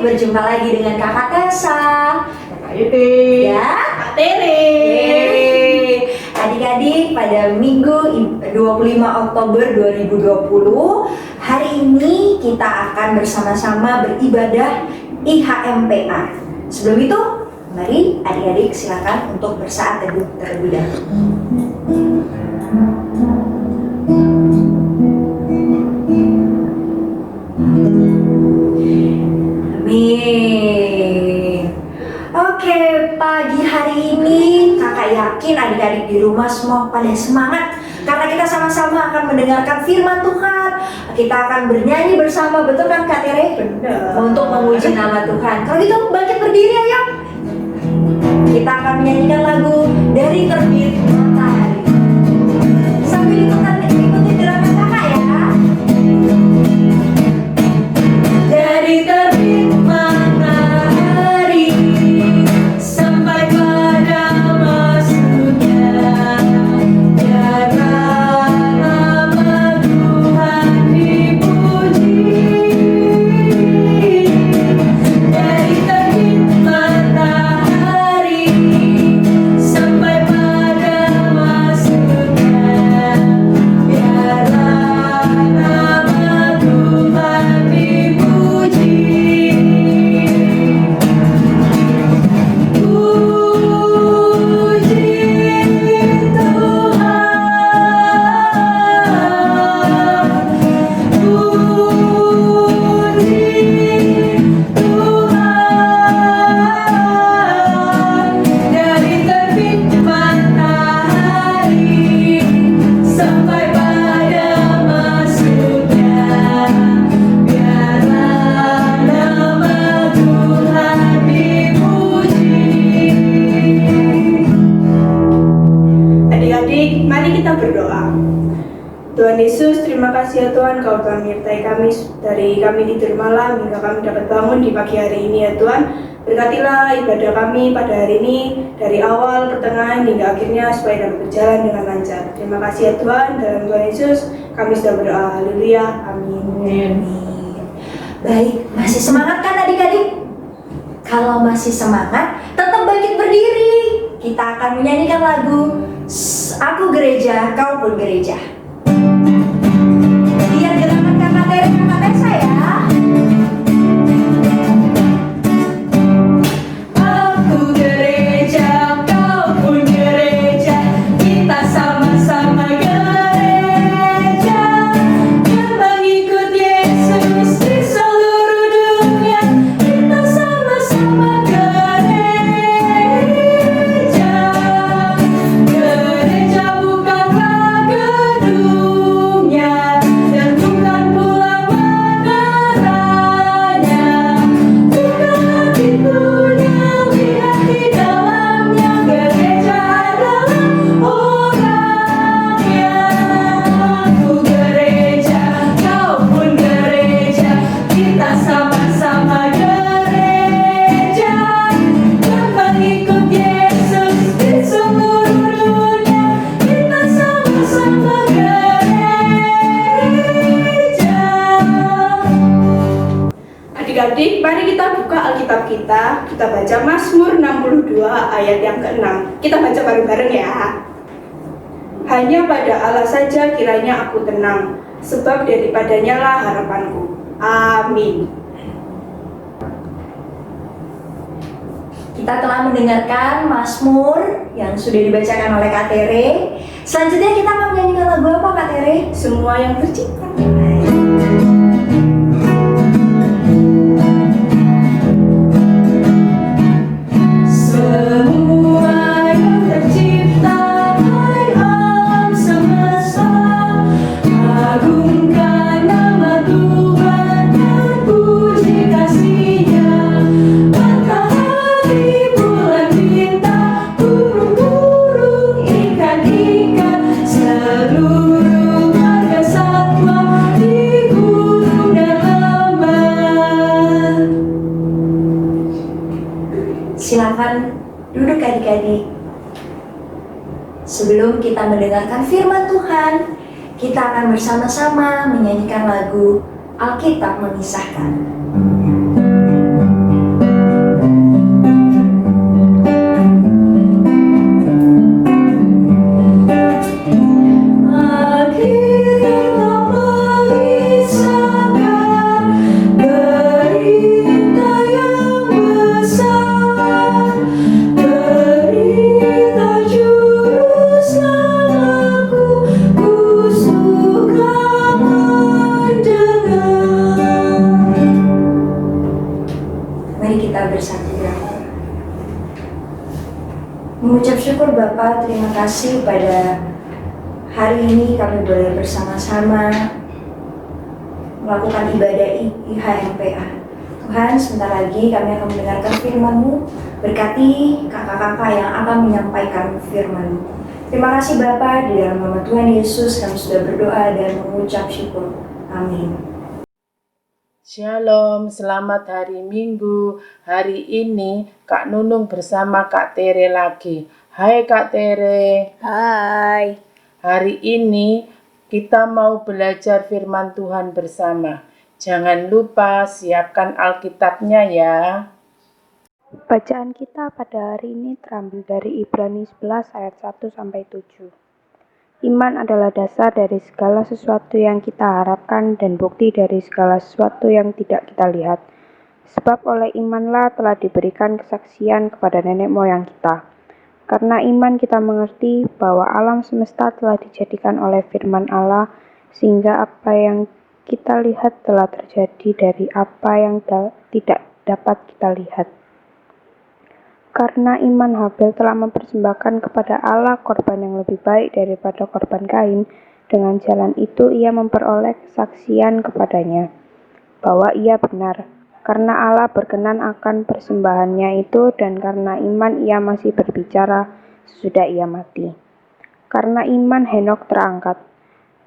berjumpa lagi dengan Kakak Tessa, Kakak Iti, ya, Kak Tere. Yeay. Adik-adik, pada Minggu 25 Oktober 2020, hari ini kita akan bersama-sama beribadah IHMPA. Sebelum itu, mari adik-adik silakan untuk bersaat teduh terlebih dahulu. Amin. Oke, pagi hari ini kakak yakin adik-adik di rumah semua pada semangat karena kita sama-sama akan mendengarkan firman Tuhan. Kita akan bernyanyi bersama, betul kan Kak Tere? Benar. Untuk memuji nama Tuhan. Kalau gitu bangkit berdiri ayo. Kita akan menyanyikan lagu Dari Terbit Matahari. Sambil ikuti gerakan kakak ya. Dari terbit matahari sampai pada masuknya, biarlah nama Tuhan dipuji. Dari terbit matahari sampai pada masuknya, biarlah nama Tuhan dipuji. Puji Tuhan, puji Tuhan. Dari terbit matahari sampai pada masuknya, biarlah nama Tuhan dipuji. Adik-adik, mari kita berdoa. Tuhan Yesus, terima kasih ya Tuhan, Kau telah menyertai kami dari kami tidur malam hingga kami dapat bangun di pagi hari ini ya Tuhan. Berkatilah ibadah kami pada hari ini dari awal, pertengahan hingga akhirnya supaya dapat berjalan dengan lancar. Terima kasih ya Tuhan, dalam Tuhan Yesus kami sudah berdoa. Haleluya, amin. Amin. Baik, masih semangat kan adik-adik? Kalau masih semangat, tetap bangkit berdiri. Kita akan menyanyikan lagu Aku Gereja, Kau Pun Gereja. Lihat gerakan kakak Tere, kakak Tessa ya. Aku gereja, kau pun gereja, kita sama-sama gereja yang mengikut Yesus di seluruh dunia. Kita sama-sama gereja. Gereja bukanlah gedungnya dan bukan pula menaranya, bukan pintunya, lihat di dalamnya. Gereja adalah orangnya. Aku gereja, kau pun gereja, kita sama-sama gereja yang mengikut Yesus di seluruh dunia. Kita sama-sama gereja. Adik-adik, mari kita buka Alkitab kita baca Mazmur 62 ayat yang ke-6. Kita baca bareng-bareng ya. Hanya pada Allah saja kiranya aku tenang, sebab daripadanya lah harapanku. Amin. Kita telah mendengarkan Mazmur yang sudah dibacakan oleh Kak Tere. Selanjutnya kita akan menyanyikan lagu apa Kak Tere? Semua yang tercipta. Semua yang tercipta hai alam semesta, agungkan nama Tuhan dan puji kasih-Nya. Matahari, bulan, bintang, burung-burung, ikan-ikan, seluruh marga satwa di gunung dan lembah. Silakan duduk adik-adik. Sebelum kita mendengarkan firman Tuhan, kita akan bersama-sama menyanyikan lagu Alkitab Mengisahkan. syukur Bapak, terima kasih pada hari ini kami boleh bersama-sama melakukan ibadah IHMPA. Tuhan, sebentar lagi kami akan mendengarkan firman-Mu. Berkati kakak-kakak yang akan menyampaikan firman-Mu. Terima kasih Bapa, di dalam nama Tuhan Yesus kami sudah berdoa dan mengucap syukur. Amin. Shalom, selamat hari Minggu. Hari ini Kak Nunung bersama Kak Tere lagi. Hai Kak Tere. Hai. Hari ini kita mau belajar firman Tuhan bersama. Jangan lupa siapkan Alkitabnya ya. Bacaan kita pada hari ini terambil dari Ibrani 11 ayat 1-7. Iman adalah dasar dari segala sesuatu yang kita harapkan dan bukti dari segala sesuatu yang tidak kita lihat. Sebab oleh imanlah telah diberikan kesaksian kepada nenek moyang kita. Karena iman kita mengerti bahwa alam semesta telah dijadikan oleh firman Allah, sehingga apa yang kita lihat telah terjadi dari apa yang tidak dapat kita lihat. Karena iman Habel telah mempersembahkan kepada Allah korban yang lebih baik daripada korban Kain, dengan jalan itu ia memperoleh kesaksian kepadanya, bahwa ia benar, karena Allah berkenan akan persembahannya itu, dan karena iman ia masih berbicara sesudah ia mati. Karena iman Henok terangkat,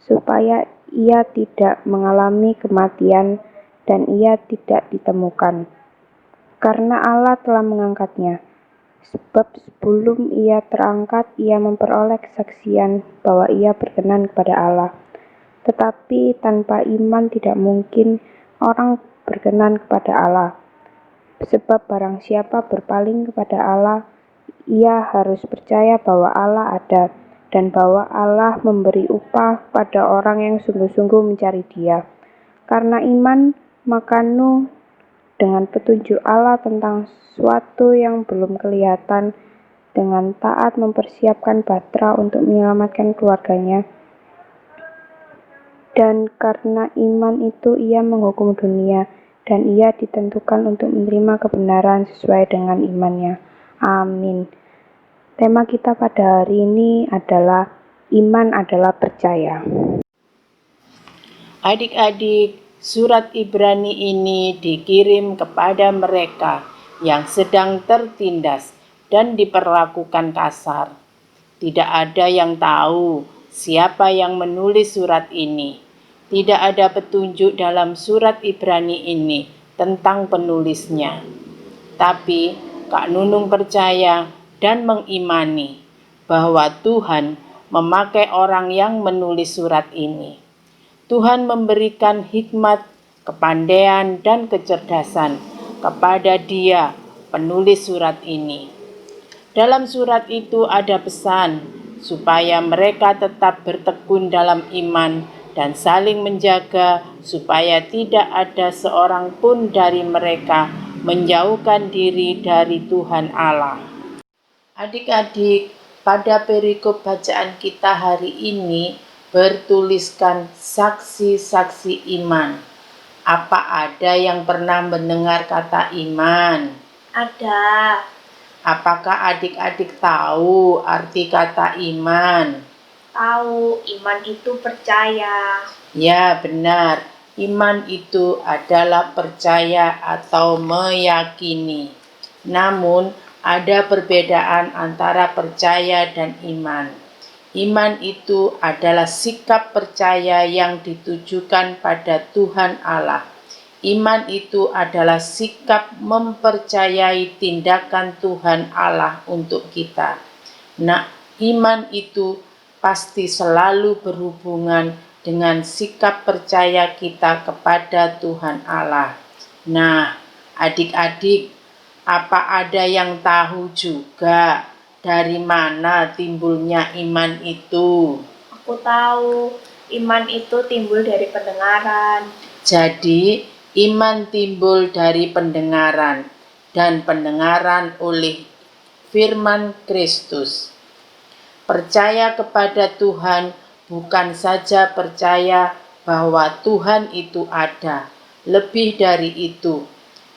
supaya ia tidak mengalami kematian, dan ia tidak ditemukan. Karena Allah telah mengangkatnya. Sebab sebelum ia terangkat, ia memperoleh kesaksian bahwa ia berkenan kepada Allah. Tetapi tanpa iman tidak mungkin orang berkenan kepada Allah. Sebab barang siapa berpaling kepada Allah, ia harus percaya bahwa Allah ada, dan bahwa Allah memberi upah pada orang yang sungguh-sungguh mencari Dia. Karena iman, maka Nuh dengan petunjuk Allah tentang sesuatu yang belum kelihatan, dengan taat mempersiapkan batra untuk menyelamatkan keluarganya. Dan karena iman itu ia menghukum dunia, dan ia ditentukan untuk menerima kebenaran sesuai dengan imannya. Amin. Tema kita pada hari ini adalah iman adalah percaya. Adik-adik, surat Ibrani ini dikirim kepada mereka yang sedang tertindas dan diperlakukan kasar. Tidak ada yang tahu siapa yang menulis surat ini. Tidak ada petunjuk dalam surat Ibrani ini tentang penulisnya. Tapi Kak Nunung percaya dan mengimani bahwa Tuhan memakai orang yang menulis surat ini. Tuhan memberikan hikmat, kepandaian, dan kecerdasan kepada dia, penulis surat ini. Dalam surat itu ada pesan supaya mereka tetap bertekun dalam iman dan saling menjaga supaya tidak ada seorang pun dari mereka menjauhkan diri dari Tuhan Allah. Adik-adik, pada perikop bacaan kita hari ini bertuliskan saksi-saksi iman. Apa ada yang pernah mendengar kata iman? Ada. Apakah adik-adik tahu arti kata iman? Tahu, iman itu percaya. Ya, benar. Iman itu adalah percaya atau meyakini. Namun, ada perbedaan antara percaya dan iman. Iman itu adalah sikap percaya yang ditujukan pada Tuhan Allah. Iman itu adalah sikap mempercayai tindakan Tuhan Allah untuk kita. Nah, iman itu pasti selalu berhubungan dengan sikap percaya kita kepada Tuhan Allah. Nah, adik-adik, apa ada yang tahu juga dari mana timbulnya iman itu? Aku tahu, iman itu timbul dari pendengaran. Jadi, iman timbul dari pendengaran, dan pendengaran oleh firman Kristus. Percaya kepada Tuhan bukan saja percaya bahwa Tuhan itu ada, lebih dari itu,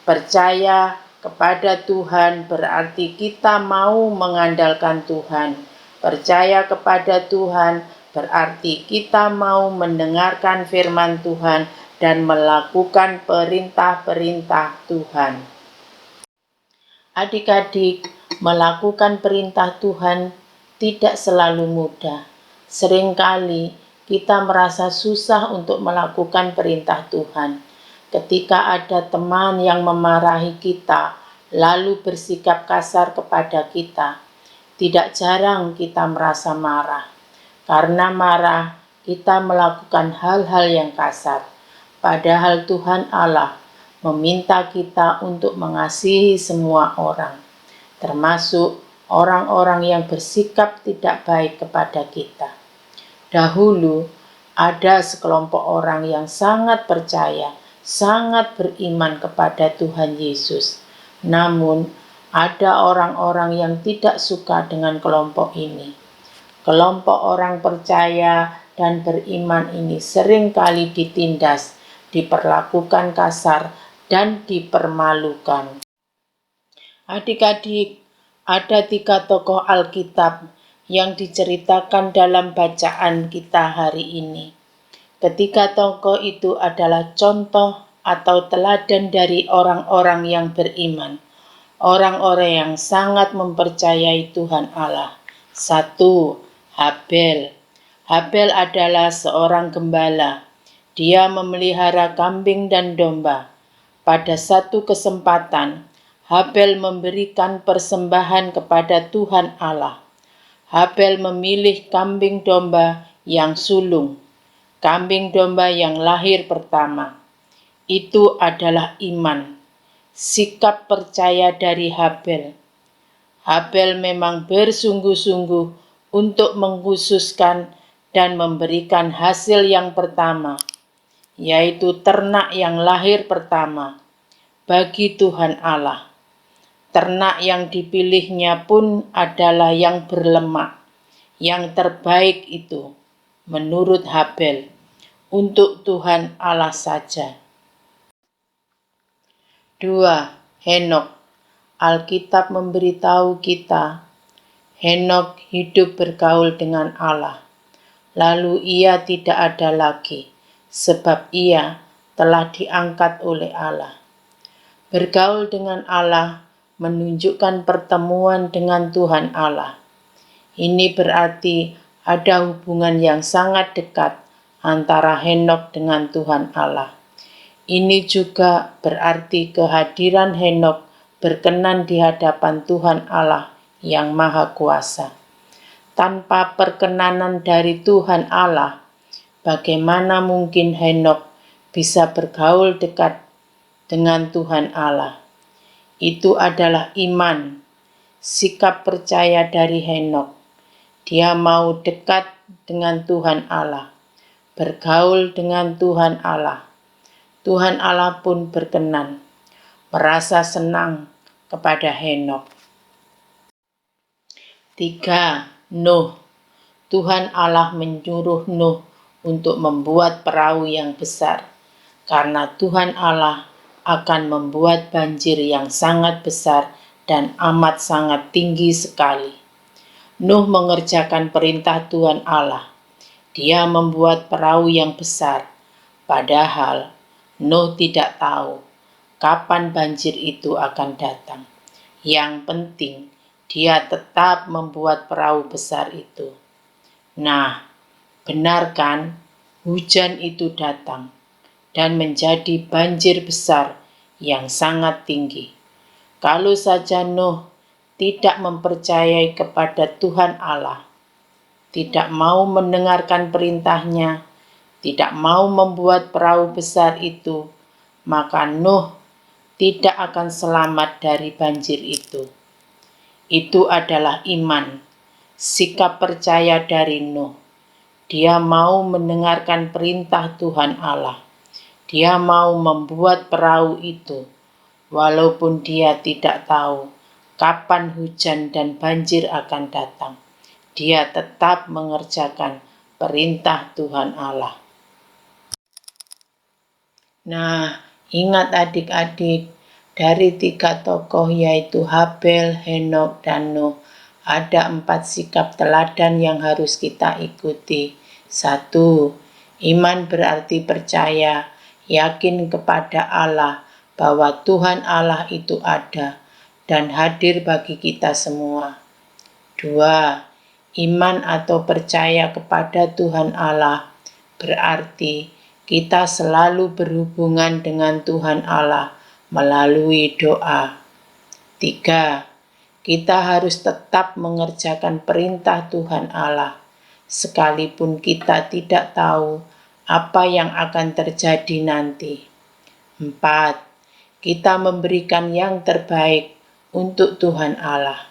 percaya kepada Tuhan berarti kita mau mengandalkan Tuhan. Percaya kepada Tuhan berarti kita mau mendengarkan firman Tuhan dan melakukan perintah-perintah Tuhan. Adik-adik, melakukan perintah Tuhan tidak selalu mudah. Seringkali kita merasa susah untuk melakukan perintah Tuhan. Ketika ada teman yang memarahi kita, lalu bersikap kasar kepada kita, tidak jarang kita merasa marah. Karena marah, kita melakukan hal-hal yang kasar. Padahal Tuhan Allah meminta kita untuk mengasihi semua orang, termasuk orang-orang yang bersikap tidak baik kepada kita. Dahulu, ada sekelompok orang yang sangat percaya, sangat beriman kepada Tuhan Yesus. Namun, ada orang-orang yang tidak suka dengan kelompok ini. Kelompok orang percaya dan beriman ini seringkali ditindas, diperlakukan kasar, dan dipermalukan. Adik-adik, ada 3 tokoh Alkitab yang diceritakan dalam bacaan kita hari ini. Ketiga tokoh itu adalah contoh atau teladan dari orang-orang yang beriman, orang-orang yang sangat mempercayai Tuhan Allah. 1. Habel. Habel adalah seorang gembala. Dia memelihara kambing dan domba. Pada satu kesempatan, Habel memberikan persembahan kepada Tuhan Allah. Habel memilih kambing domba yang sulung, kambing domba yang lahir pertama. Itu adalah iman, sikap percaya dari Habel. Habel memang bersungguh-sungguh untuk mengkhususkan dan memberikan hasil yang pertama, yaitu ternak yang lahir pertama bagi Tuhan Allah. Ternak yang dipilihnya pun adalah yang berlemak, yang terbaik itu, menurut Habel, untuk Tuhan Allah saja. 2. Henok. Alkitab memberitahu kita, Henok hidup bergaul dengan Allah. Lalu ia tidak ada lagi, sebab ia telah diangkat oleh Allah. Bergaul dengan Allah menunjukkan pertemuan dengan Tuhan Allah. Ini berarti ada hubungan yang sangat dekat antara Henok dengan Tuhan Allah. Ini juga berarti kehadiran Henok berkenan di hadapan Tuhan Allah yang Maha Kuasa. Tanpa perkenanan dari Tuhan Allah, bagaimana mungkin Henok bisa bergaul dekat dengan Tuhan Allah? Itu adalah iman, sikap percaya dari Henok. Dia mau dekat dengan Tuhan Allah, bergaul dengan Tuhan Allah. Tuhan Allah pun berkenan, merasa senang kepada Henok. 3. Nuh. Tuhan Allah menyuruh Nuh untuk membuat perahu yang besar, karena Tuhan Allah akan membuat banjir yang sangat besar dan amat sangat tinggi sekali. Nuh mengerjakan perintah Tuhan Allah. Dia membuat perahu yang besar, padahal Nuh tidak tahu kapan banjir itu akan datang. Yang penting, dia tetap membuat perahu besar itu. Nah, benar kan? Hujan itu datang dan menjadi banjir besar yang sangat tinggi. Kalau saja Nuh tidak mempercayai kepada Tuhan Allah, tidak mau mendengarkan perintahnya, tidak mau membuat perahu besar itu, maka Nuh tidak akan selamat dari banjir itu. Itu adalah iman, sikap percaya dari Nuh. Dia mau mendengarkan perintah Tuhan Allah. Dia mau membuat perahu itu, walaupun dia tidak tahu kapan hujan dan banjir akan datang. Dia tetap mengerjakan perintah Tuhan Allah. Nah, ingat adik-adik, Dari 3 tokoh yaitu Habel, Henok, dan Nuh, ada 4 sikap teladan yang harus kita ikuti. 1. Iman berarti percaya, yakin kepada Allah, bahwa Tuhan Allah itu ada dan hadir bagi kita semua. 2. Iman atau percaya kepada Tuhan Allah berarti kita selalu berhubungan dengan Tuhan Allah melalui doa. 3. Kita harus tetap mengerjakan perintah Tuhan Allah, sekalipun kita tidak tahu apa yang akan terjadi nanti. 4. Kita memberikan yang terbaik untuk Tuhan Allah.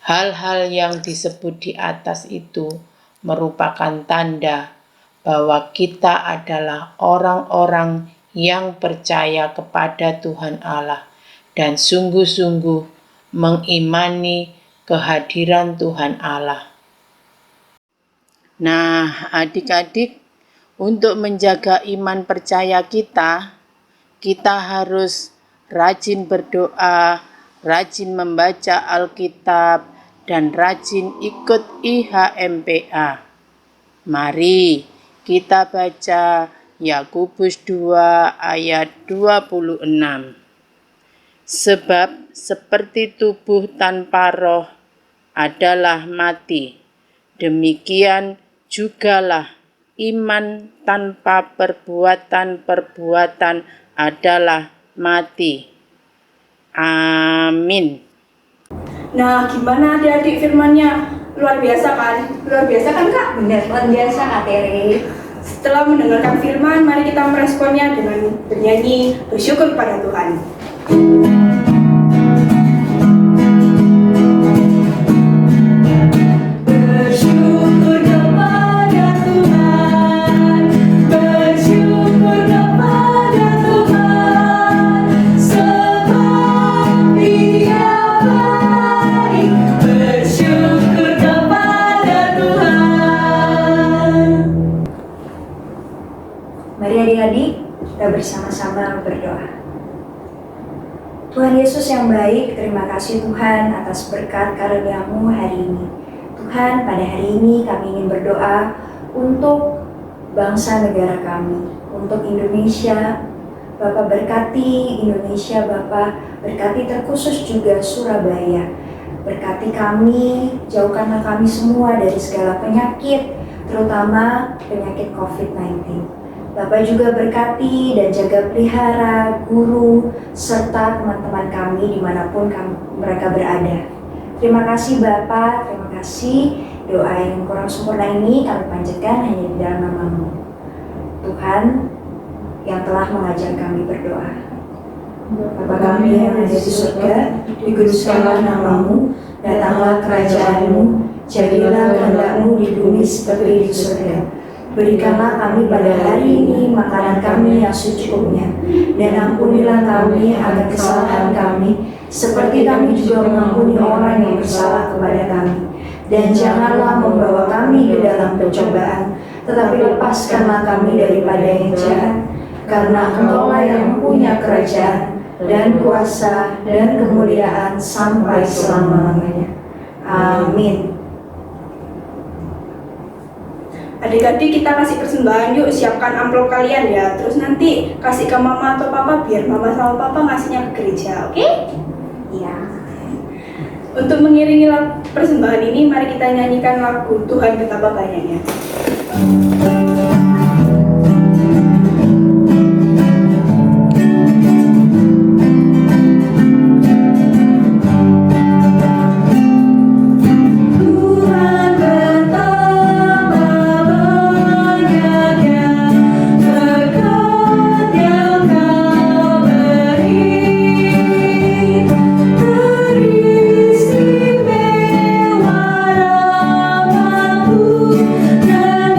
Hal-hal yang disebut di atas itu merupakan tanda bahwa kita adalah orang-orang yang percaya kepada Tuhan Allah dan sungguh-sungguh mengimani kehadiran Tuhan Allah. Nah, adik-adik, untuk menjaga iman percaya kita harus rajin berdoa, rajin membaca Alkitab, dan rajin ikut IHMPA. Mari kita baca Yakobus 2 ayat 26. Sebab seperti tubuh tanpa roh adalah mati, demikian jugalah iman tanpa perbuatan-perbuatan adalah mati. Amin. Nah, gimana adik-adik firmannya? Luar biasa kan? Luar biasa kan Kak? Benar, luar biasa Kak Tere. Setelah mendengarkan firman, mari kita meresponnya dengan bernyanyi bersyukur pada Tuhan. Bersyukur kepada Tuhan, bersyukur kepada Tuhan, sebab Dia baik. Bersyukur kepada Tuhan. Mari adik-adik, kita bersama-sama berdoa. Tuhan Yesus yang baik, terima kasih Tuhan atas berkat karunia-Mu hari ini. Tuhan, pada hari ini kami ingin berdoa untuk bangsa negara kami, untuk Indonesia. Bapak berkati Indonesia, Bapak berkati terkhusus juga Surabaya. Berkati kami, jauhkanlah kami semua dari segala penyakit, terutama penyakit COVID-19. Bapak juga berkati dan jaga pelihara guru serta teman-teman kami dimanapun mereka berada. Terima kasih Bapak, terima kasih. Doa yang kurang sempurna ini kami panjatkan hanya di dalam nama-Mu, Tuhan yang telah mengajar kami berdoa. Bapa kami yang ada di surga, dikuduskanlah nama-Mu, datanglah kerajaan-Mu, jadilah kehendak-Mu di bumi seperti di surga. Berikanlah kami pada hari ini makanan kami yang secukupnya, dan ampunilah kami akan kesalahan kami, seperti kami juga mengampuni orang yang bersalah kepada kami. Dan janganlah membawa kami ke dalam pencobaan, tetapi lepaskanlah kami daripada yang jahat, karena Engkau-lah yang punya kerajaan, dan kuasa, dan kemuliaan sampai selama-lamanya. Amin. Adik-adik, kita kasih persembahan yuk, siapkan amplop kalian ya. Terus nanti kasih ke mama atau papa biar mama sama papa ngasihnya ke gereja, oke? Iya. Untuk mengiringi persembahan ini, mari kita nyanyikan lagu Tuhan Betapa Banyaknya. Istimewa, rahmat-Mu, dan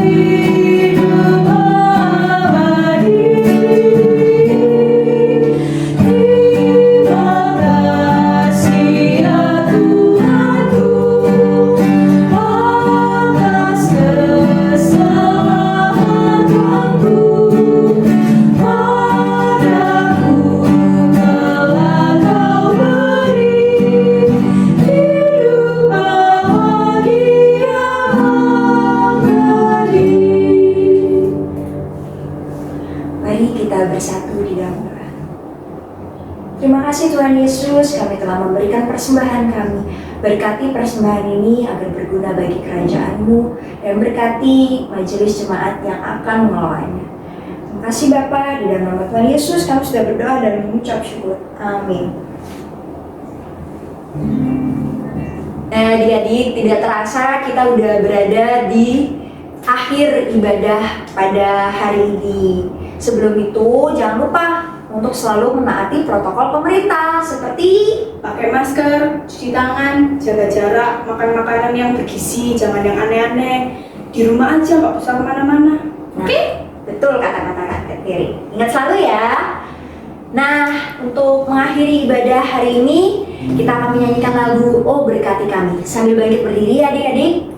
bersatu di dalam doa. Terima kasih Tuhan Yesus, kami telah memberikan persembahan kami. Berkati persembahan ini agar berguna bagi kerajaan-Mu dan berkati majelis jemaat yang akan mengelolanya. Terima kasih Bapa, di dalam nama Tuhan Yesus kami sudah berdoa dan mengucap syukur. Amin. Nah, adik-adik, tidak terasa kita udah berada di akhir ibadah pada hari ini. Sebelum itu, jangan lupa untuk selalu menaati protokol pemerintah seperti Pakai masker, cuci tangan, jaga jarak, makan makanan yang bergizi, jangan yang aneh-aneh. Di rumah aja, nggak usah kemana-mana. Oke, betul kata-kata Kak Tiri. Ingat selalu ya. Nah, untuk mengakhiri ibadah hari ini, kita akan menyanyikan lagu Oh Berkati Kami. Sambil bangkit berdiri adik-adik.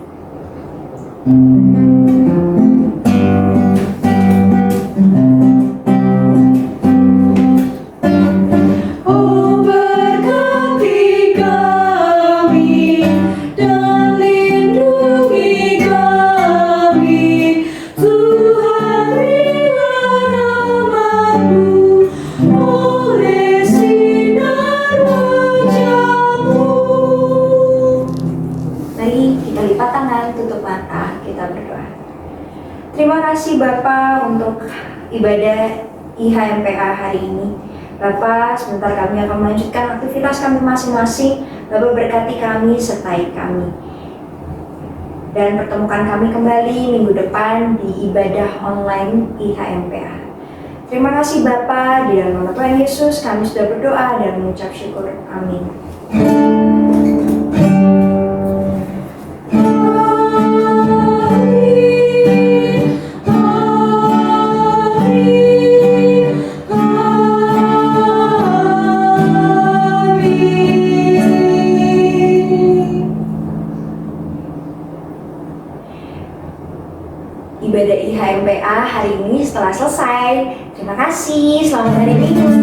Oh berkati kami dan lindungi kami, Tuhan berilah rahmat-Mu oleh sinar wajah-Mu. Mari kita lipat tangan, tutup mata, kita berdoa. Terima kasih Bapak untuk ibadah IHMPA hari ini. Bapak, sebentar kami akan melanjutkan aktivitas kami masing-masing. Bapak berkati kami, sertai kami. Dan pertemukan kami kembali minggu depan di ibadah online IHMPA. Terima kasih Bapak, di dalam nama Tuhan Yesus kami sudah berdoa dan mengucap syukur. Amin. Ibadah IHMPA hari ini setelah selesai. Terima kasih, selamat hari Minggu.